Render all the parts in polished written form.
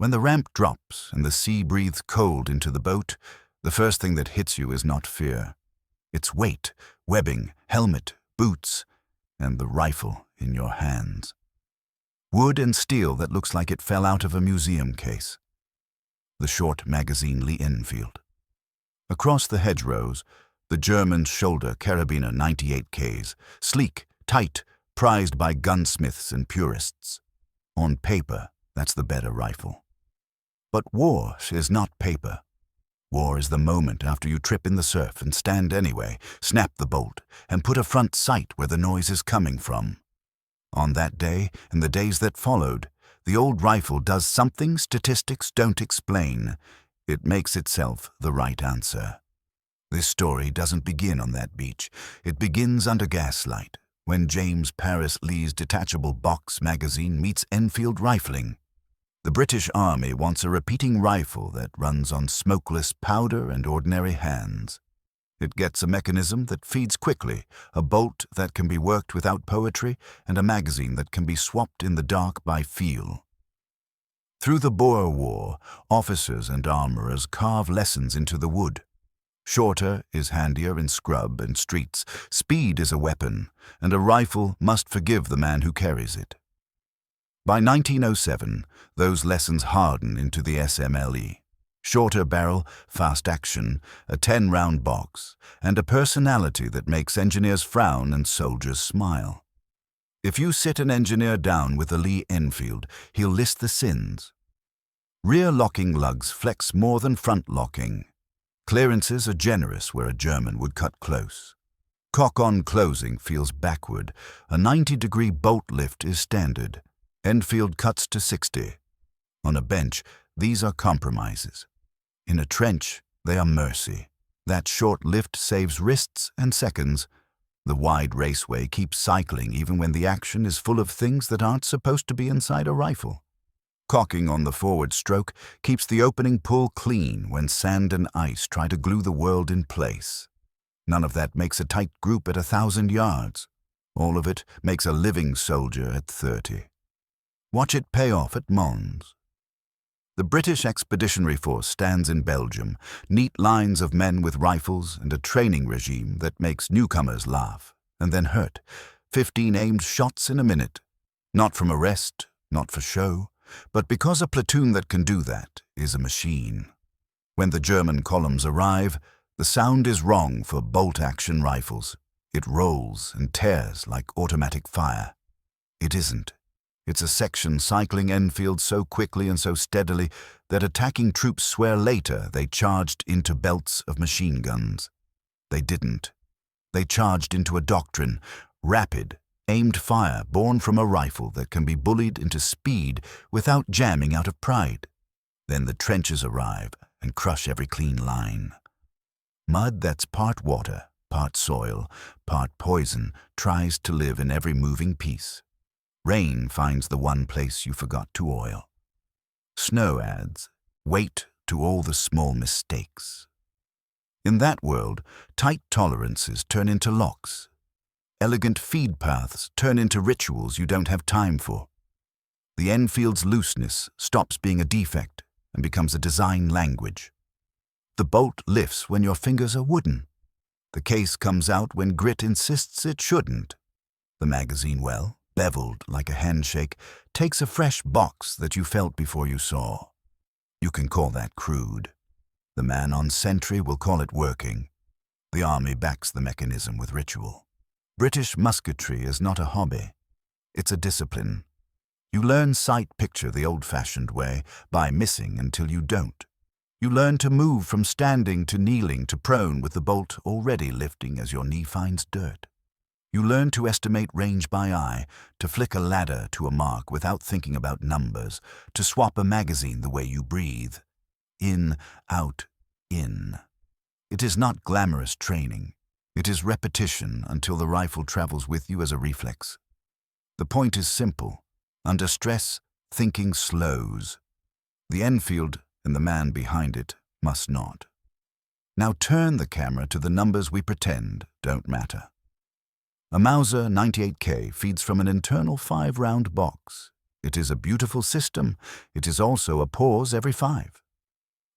When the ramp drops and the sea breathes cold into the boat, the first thing that hits you is not fear. It's weight, webbing, helmet, boots, and the rifle in your hands. Wood and steel that looks like it fell out of a museum case. The short magazine Enfield. Across the hedgerows, the German shoulder carabiner 98Ks, sleek, tight, prized by gunsmiths and purists. On paper, that's the better rifle. But war is not paper. War is the moment after you trip in the surf and stand anyway, snap the bolt, and put a front sight where the noise is coming from. On that day, and the days that followed, the old rifle does something statistics don't explain. It makes itself the right answer. This story doesn't begin on that beach. It begins under gaslight, when James Paris Lee's detachable box magazine meets Enfield rifling. The British Army wants a repeating rifle that runs on smokeless powder and ordinary hands. It gets a mechanism that feeds quickly, a bolt that can be worked without poetry, and a magazine that can be swapped in the dark by feel. Through the Boer War, officers and armorers carve lessons into the wood. Shorter is handier in scrub and streets, speed is a weapon, and a rifle must forgive the man who carries it. By 1907, those lessons harden into the SMLE. Shorter barrel, fast action, a 10-round box, and a personality that makes engineers frown and soldiers smile. If you sit an engineer down with a Lee Enfield, he'll list the sins. Rear locking lugs flex more than front locking. Clearances are generous where a German would cut close. Cock-on closing feels backward. A 90-degree bolt lift is standard. Enfield cuts to 60. On a bench, these are compromises. In a trench, they are mercy. That short lift saves wrists and seconds. The wide raceway keeps cycling even when the action is full of things that aren't supposed to be inside a rifle. Cocking on the forward stroke keeps the opening pull clean when sand and ice try to glue the world in place. None of that makes a tight group at 1,000 yards. All of it makes a living soldier at 30. Watch it pay off at Mons. The British Expeditionary Force stands in Belgium, neat lines of men with rifles and a training regime that makes newcomers laugh and then hurt. 15 aimed shots in a minute. Not from arrest, not for show, but because a platoon that can do that is a machine. When the German columns arrive, the sound is wrong for bolt-action rifles. It rolls and tears like automatic fire. It isn't. It's a section cycling Enfield so quickly and so steadily that attacking troops swear later they charged into belts of machine guns. They didn't. They charged into a doctrine, rapid, aimed fire born from a rifle that can be bullied into speed without jamming out of pride. Then the trenches arrive and crush every clean line. Mud that's part water, part soil, part poison tries to live in every moving piece. Rain finds the one place you forgot to oil. Snow adds weight to all the small mistakes. In that world, tight tolerances turn into locks. Elegant feed paths turn into rituals you don't have time for. The Enfield's looseness stops being a defect and becomes a design language. The bolt lifts when your fingers are wooden. The case comes out when grit insists it shouldn't. The magazine well, beveled like a handshake, takes a fresh box that you felt before you saw. You can call that crude. The man on sentry will call it working. The army backs the mechanism with ritual. British musketry is not a hobby. It's a discipline. You learn sight picture the old-fashioned way by missing until you don't. You learn to move from standing to kneeling to prone with the bolt already lifting as your knee finds dirt. You learn to estimate range by eye, to flick a ladder to a mark without thinking about numbers, to swap a magazine the way you breathe. In, out, in. It is not glamorous training. It is repetition until the rifle travels with you as a reflex. The point is simple. Under stress, thinking slows. The Enfield and the man behind it must not. Now turn the camera to the numbers we pretend don't matter. A Mauser 98K feeds from an internal 5-round box. It is a beautiful system. It is also a pause every 5.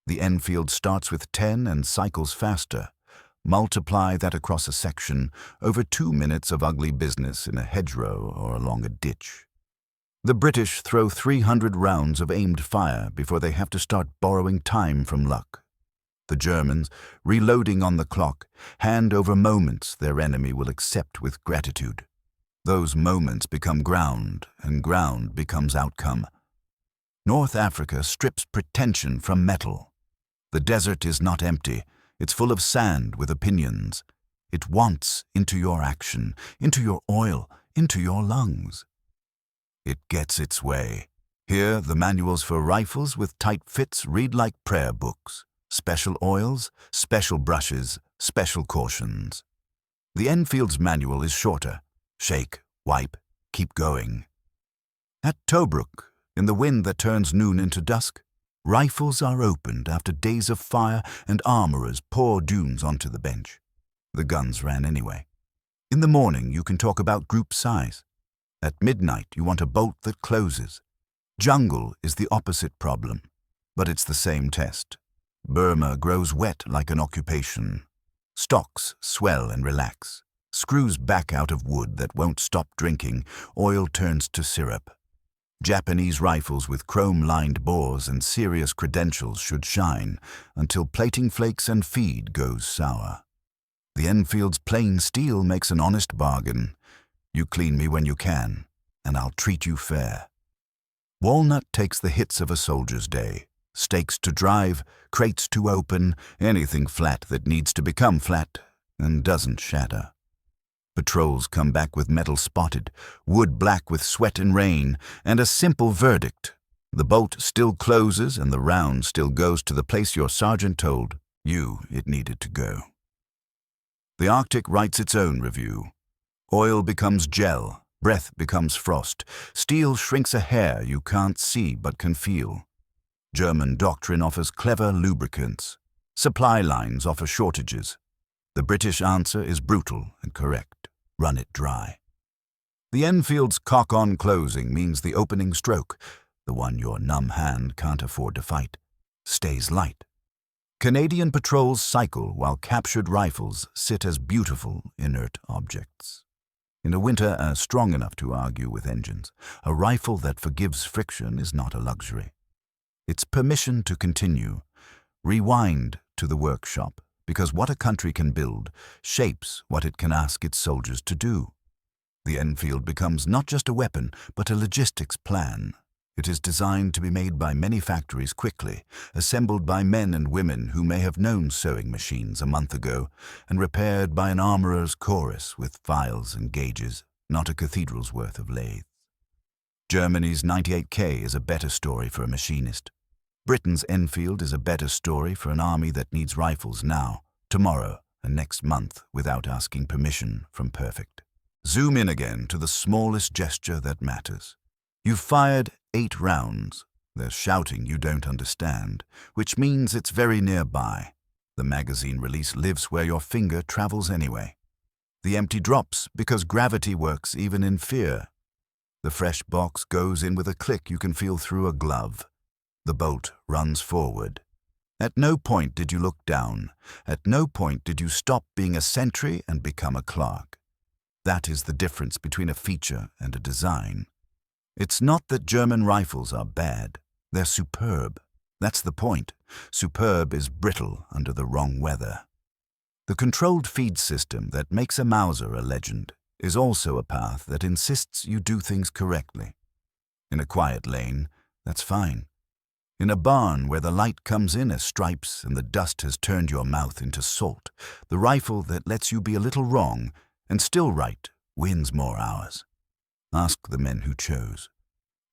The Enfield starts with 10 and cycles faster. Multiply that across a section, over 2 minutes of ugly business in a hedgerow or along a ditch. The British throw 300 rounds of aimed fire before they have to start borrowing time from luck. The Germans, reloading on the clock, hand over moments their enemy will accept with gratitude. Those moments become ground, and ground becomes outcome. North Africa strips pretension from metal. The desert is not empty. It's full of sand with opinions. It wants into your action, into your oil, into your lungs. It gets its way. Here, the manuals for rifles with tight fits read like prayer books. Special oils, special brushes, special cautions. The Enfield's manual is shorter. Shake, wipe, keep going. At Tobruk, in the wind that turns noon into dusk, rifles are opened after days of fire and armorers pour dunes onto the bench. The guns ran anyway. In the morning, you can talk about group size. At midnight, you want a bolt that closes. Jungle is the opposite problem, but it's the same test. Burma grows wet like an occupation. Stocks swell and relax. Screws back out of wood that won't stop drinking. Oil turns to syrup. Japanese rifles with chrome-lined bores and serious credentials should shine until plating flakes and feed goes sour. The Enfield's plain steel makes an honest bargain. You clean me when you can, and I'll treat you fair. Walnut takes the hits of a soldier's day. Stakes to drive, crates to open, anything flat that needs to become flat and doesn't shatter. Patrols come back with metal spotted, wood black with sweat and rain, and a simple verdict. The bolt still closes and the round still goes to the place your sergeant told you it needed to go. The Arctic writes its own review. Oil becomes gel, breath becomes frost, steel shrinks a hair you can't see but can feel. German doctrine offers clever lubricants. Supply lines offer shortages. The British answer is brutal and correct. Run it dry. The Enfield's cock-on closing means the opening stroke, the one your numb hand can't afford to fight, stays light. Canadian patrols cycle while captured rifles sit as beautiful, inert objects. In a winter strong enough to argue with engines, a rifle that forgives friction is not a luxury. It's permission to continue. Rewind to the workshop, because what a country can build shapes what it can ask its soldiers to do. The Enfield becomes not just a weapon, but a logistics plan. It is designed to be made by many factories quickly, assembled by men and women who may have known sewing machines a month ago, and repaired by an armorer's chorus with files and gauges, not a cathedral's worth of lathes. Germany's 98K is a better story for a machinist. Britain's Enfield is a better story for an army that needs rifles now, tomorrow, and next month without asking permission from perfect. Zoom in again to the smallest gesture that matters. You've fired 8 rounds. There's shouting you don't understand, which means it's very nearby. The magazine release lives where your finger travels anyway. The empty drops because gravity works even in fear. The fresh box goes in with a click you can feel through a glove. The bolt runs forward. At no point did you look down. At no point did you stop being a sentry and become a clerk. That is the difference between a feature and a design. It's not that German rifles are bad. They're superb. That's the point. Superb is brittle under the wrong weather. The controlled feed system that makes a Mauser a legend is also a path that insists you do things correctly. In a quiet lane, that's fine. In a barn where the light comes in as stripes and the dust has turned your mouth into salt, the rifle that lets you be a little wrong and still right wins more hours. Ask the men who chose.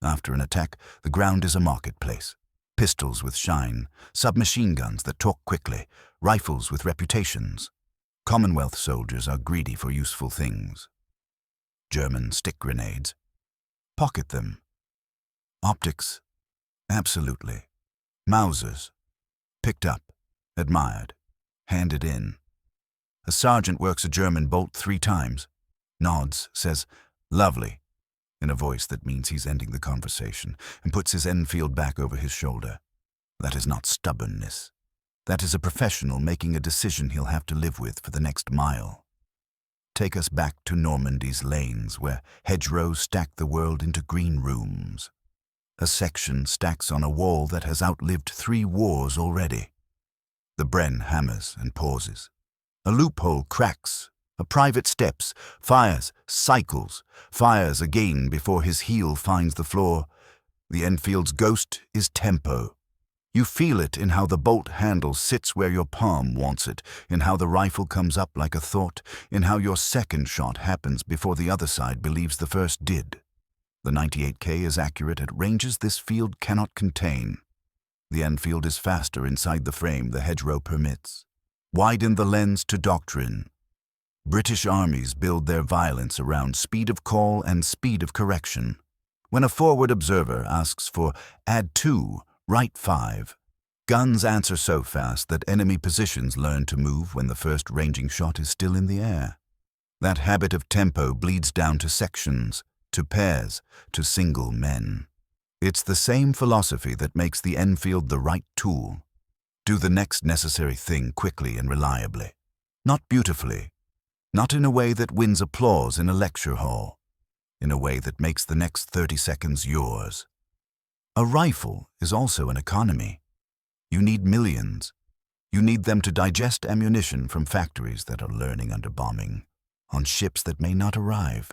After an attack, the ground is a marketplace. Pistols with shine, submachine guns that talk quickly, rifles with reputations. Commonwealth soldiers are greedy for useful things. German stick grenades. Pocket them. Optics. Absolutely. Mausers. Picked up. Admired. Handed in. A sergeant works a German bolt 3 times. Nods, says, "Lovely." in a voice that means he's ending the conversation, and puts his Enfield back over his shoulder. That is not stubbornness. That is a professional making a decision he'll have to live with for the next mile. Take us back to Normandy's lanes, where hedgerows stack the world into green rooms. A section stacks on a wall that has outlived 3 wars already. The Bren hammers and pauses. A loophole cracks. A private steps, fires, cycles, fires again before his heel finds the floor. The Enfield's ghost is tempo. You feel it in how the bolt handle sits where your palm wants it, in how the rifle comes up like a thought, in how your second shot happens before the other side believes the first did. The 98K is accurate at ranges this field cannot contain. The Enfield is faster inside the frame the hedgerow permits. Widen the lens to doctrine. British armies build their violence around speed of call and speed of correction. When a forward observer asks for add 2, right 5, guns answer so fast that enemy positions learn to move when the first ranging shot is still in the air. That habit of tempo bleeds down to sections, to pairs, to single men. It's the same philosophy that makes the Enfield the right tool. Do the next necessary thing quickly and reliably. Not beautifully. Not in a way that wins applause in a lecture hall. In a way that makes the next 30 seconds yours. A rifle is also an economy. You need millions. You need them to digest ammunition from factories that are learning under bombing, on ships that may not arrive.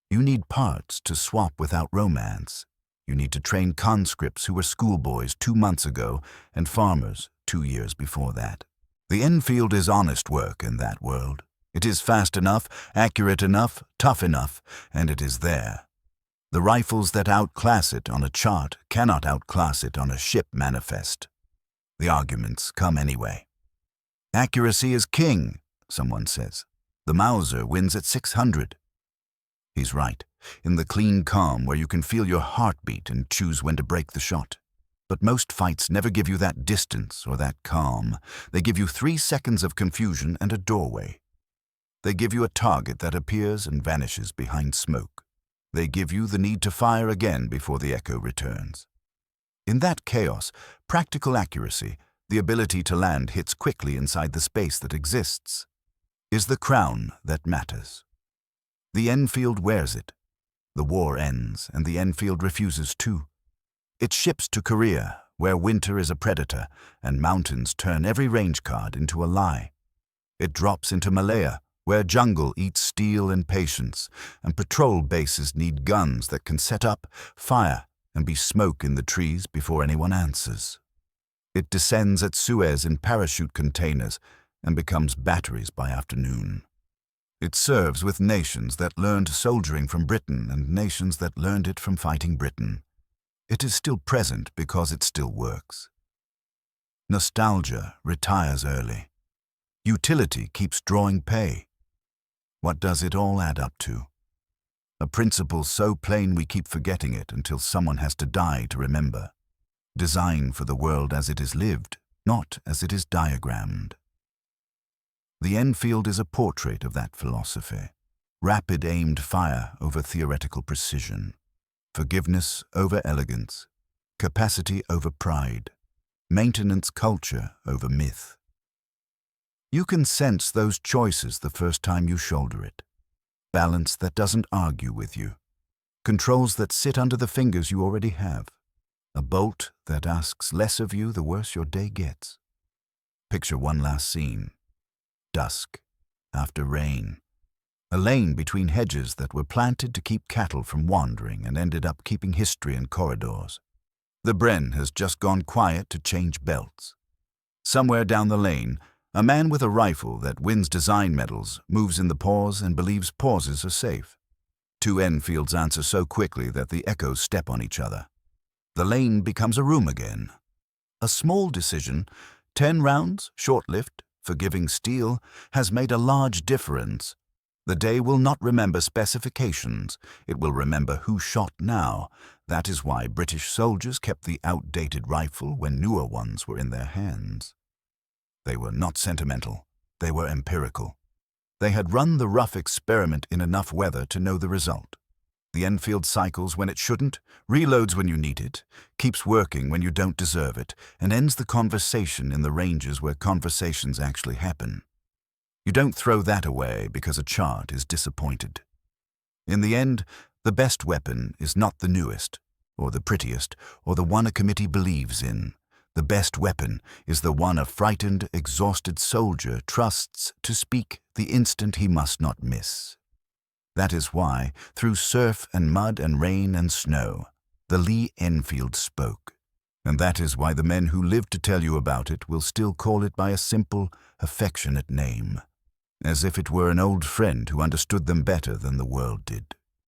You need parts to swap without romance. You need to train conscripts who were schoolboys 2 months ago and farmers 2 years before that. The Enfield is honest work in that world. It is fast enough, accurate enough, tough enough, and it is there. The rifles that outclass it on a chart cannot outclass it on a ship manifest. The arguments come anyway. Accuracy is king, someone says. The Mauser wins at 600. He's right, in the clean calm where you can feel your heartbeat and choose when to break the shot. But most fights never give you that distance or that calm. They give you 3 seconds of confusion and a doorway. They give you a target that appears and vanishes behind smoke. They give you the need to fire again before the echo returns. In that chaos, practical accuracy, the ability to land hits quickly inside the space that exists, is the crown that matters. The Enfield wears it. The war ends, and the Enfield refuses to. It ships to Korea, where winter is a predator, and mountains turn every range card into a lie. It drops into Malaya, where jungle eats steel and patience, and patrol bases need guns that can set up, fire, and be smoke in the trees before anyone answers. It descends at Suez in parachute containers and becomes batteries by afternoon. It serves with nations that learned soldiering from Britain and nations that learned it from fighting Britain. It is still present because it still works. Nostalgia retires early. Utility keeps drawing pay. What does it all add up to? A principle so plain we keep forgetting it until someone has to die to remember. Design for the world as it is lived, not as it is diagrammed. The Enfield is a portrait of that philosophy. Rapid aimed fire over theoretical precision. Forgiveness over elegance. Capacity over pride. Maintenance culture over myth. You can sense those choices the first time you shoulder it. Balance that doesn't argue with you. Controls that sit under the fingers you already have. A bolt that asks less of you the worse your day gets. Picture one last scene. Dusk. After rain. A lane between hedges that were planted to keep cattle from wandering and ended up keeping history in corridors. The Bren has just gone quiet to change belts. Somewhere down the lane, a man with a rifle that wins design medals moves in the pause and believes pauses are safe. 2 Enfields answer so quickly that the echoes step on each other. The lane becomes a room again. A small decision, 10 rounds, short-lived, forgiving steel, has made a large difference. The day will not remember specifications. It will remember who shot now. That is why British soldiers kept the outdated rifle when newer ones were in their hands. They were not sentimental. They were empirical. They had run the rough experiment in enough weather to know the result. The Enfield cycles when it shouldn't, reloads when you need it, keeps working when you don't deserve it, and ends the conversation in the ranges where conversations actually happen. You don't throw that away because a chart is disappointed. In the end, the best weapon is not the newest, or the prettiest, or the one a committee believes in. The best weapon is the one a frightened, exhausted soldier trusts to speak the instant he must not miss. That is why, through surf and mud and rain and snow, the Lee Enfield spoke. And that is why the men who live to tell you about it will still call it by a simple, affectionate name, as if it were an old friend who understood them better than the world did.